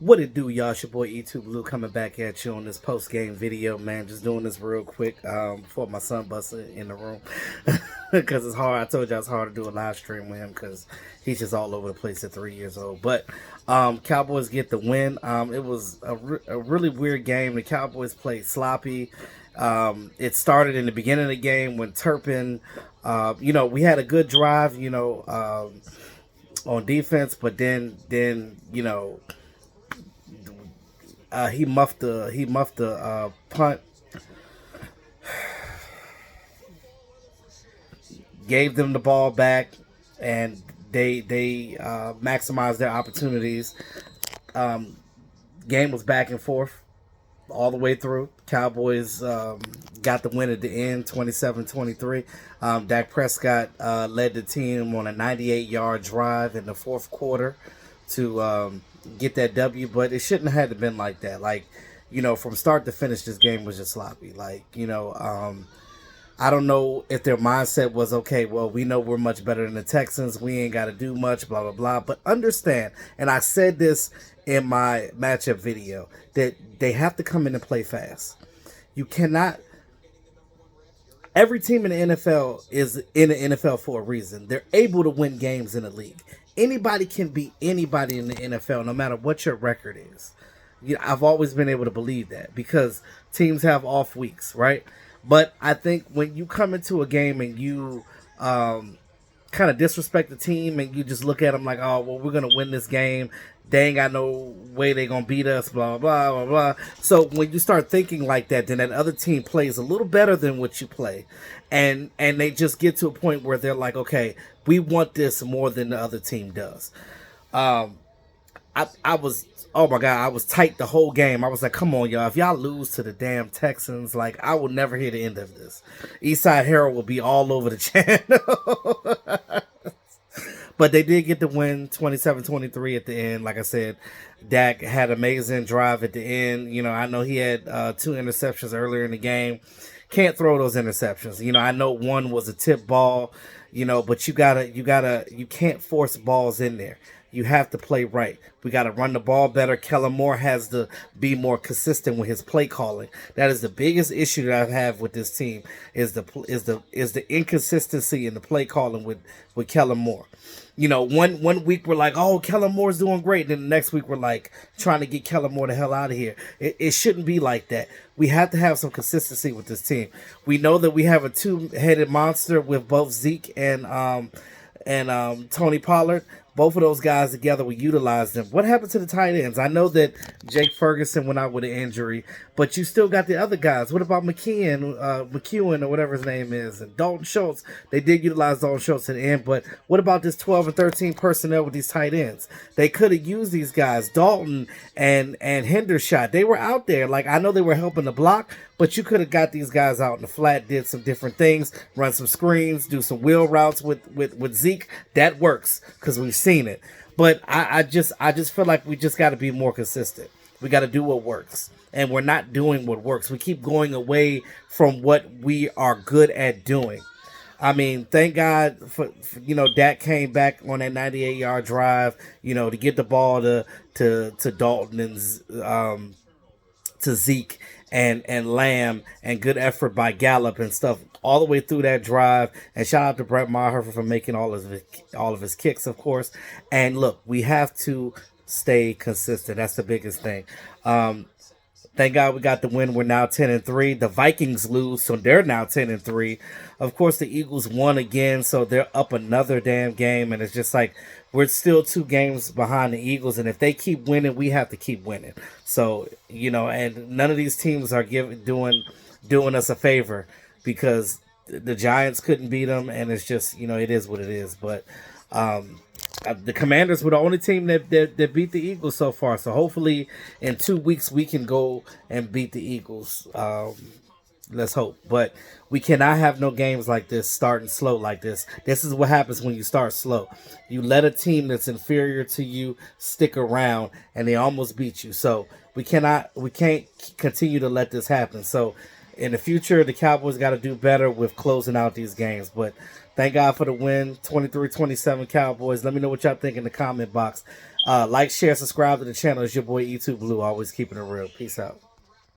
What it do, y'all? It's your boy E2 Blue coming back at you on this post game video, man. Just doing this real quick before my son busts in the room because it's hard. I told you it's hard to do a live stream with him because he's just all over the place at 3 years old. But Cowboys get the win. It was a really weird game. The Cowboys played sloppy. It started in the beginning of the game when Turpin, we had a good drive, on defense, but then he muffed the punt, gave them the ball back, and they maximized their opportunities. Game was back and forth all the way through. Cowboys got the win at the end, 27-23. Dak Prescott led the team on a 98-yard drive in the fourth quarter to get that W, but it shouldn't have had to been like that. From start to finish, this game was just sloppy. I don't know if their mindset was, okay, well, we know we're much better than the Texans. We ain't got to do much, blah, blah, blah. But understand, and I said this in my matchup video, that they have to come in and play fast. You cannot. Every team in the NFL is in the NFL for a reason. They're able to win games in the league. Anybody can beat anybody in the NFL, no matter what your record is. I've always been able to believe that because teams have off weeks, right? But I think when you come into a game and you kind of disrespect the team and you just look at them like, oh, well, we're going to win this game. They ain't got no way they going to beat us, blah, blah, blah, blah. So when you start thinking like that, then that other team plays a little better than what you play. And they just get to a point where they're like, okay, we want this more than the other team does. I was, oh my God, I was tight the whole game. I was like, come on, y'all. If y'all lose to the damn Texans, I will never hear the end of this. Eastside Herald will be all over the channel. But they did get the win, 27-23 at the end. Like I said, Dak had an amazing drive at the end. I know he had 2 interceptions earlier in the game. Can't throw those interceptions. I know one was a tip ball, but you can't force balls in there. You have to play right. We got to run the ball better. Kellen Moore has to be more consistent with his play calling. That is the biggest issue that I have with this team is the inconsistency in the play calling with Kellen Moore. One week we're like, oh, Kellen Moore's doing great. Then the next week we're like trying to get Kellen Moore the hell out of here. It shouldn't be like that. We have to have some consistency with this team. We know that we have a 2-headed monster with both Zeke and Tony Pollard. Both of those guys together, we utilize them. What happened to the tight ends? I know that Jake Ferguson went out with an injury, but you still got the other guys. What about McEwen or whatever his name is, and Dalton Schultz? They did utilize Dalton Schultz at the end, but what about this 12 and 13 personnel with these tight ends? They could have used these guys, Dalton and Hendershot. They were out there. I know they were helping the block, but you could have got these guys out in the flat, did some different things, run some screens, do some wheel routes with Zeke. That works because we've seen it. But I just feel like we just got to be more consistent. We got to do what works. And we're not doing what works. We keep going away from what we are good at doing. I mean, thank God for Dak came back on that 98-yard drive, to get the ball to Dalton and to Zeke and Lamb, and good effort by Gallup and stuff all the way through that drive. And shout out to Brett Maher for making all of his kicks, of course. And look, we have to stay consistent. That's the biggest thing. Thank God we got the win. We're now 10-3. The Vikings lose, so they're now 10-3. Of course, the Eagles won again, so they're up another damn game. And it's just like we're still 2 games behind the Eagles, and if they keep winning, we have to keep winning. So and none of these teams are doing us a favor because the Giants couldn't beat them, and it's just it is what it is. But the Commanders were the only team that beat the Eagles so far. So hopefully in 2 weeks we can go and beat the Eagles. Let's hope. But we cannot have no games like this starting slow like this. This is what happens when you start slow. You let a team that's inferior to you stick around and they almost beat you. So we can't continue to let this happen. So in the future, the Cowboys got to do better with closing out these games. But Thank God for the win. 23-27 Cowboys. Let me know what y'all think in the comment box. Like, share, subscribe to the channel. It's your boy E2 Blue, always keeping it real. Peace out.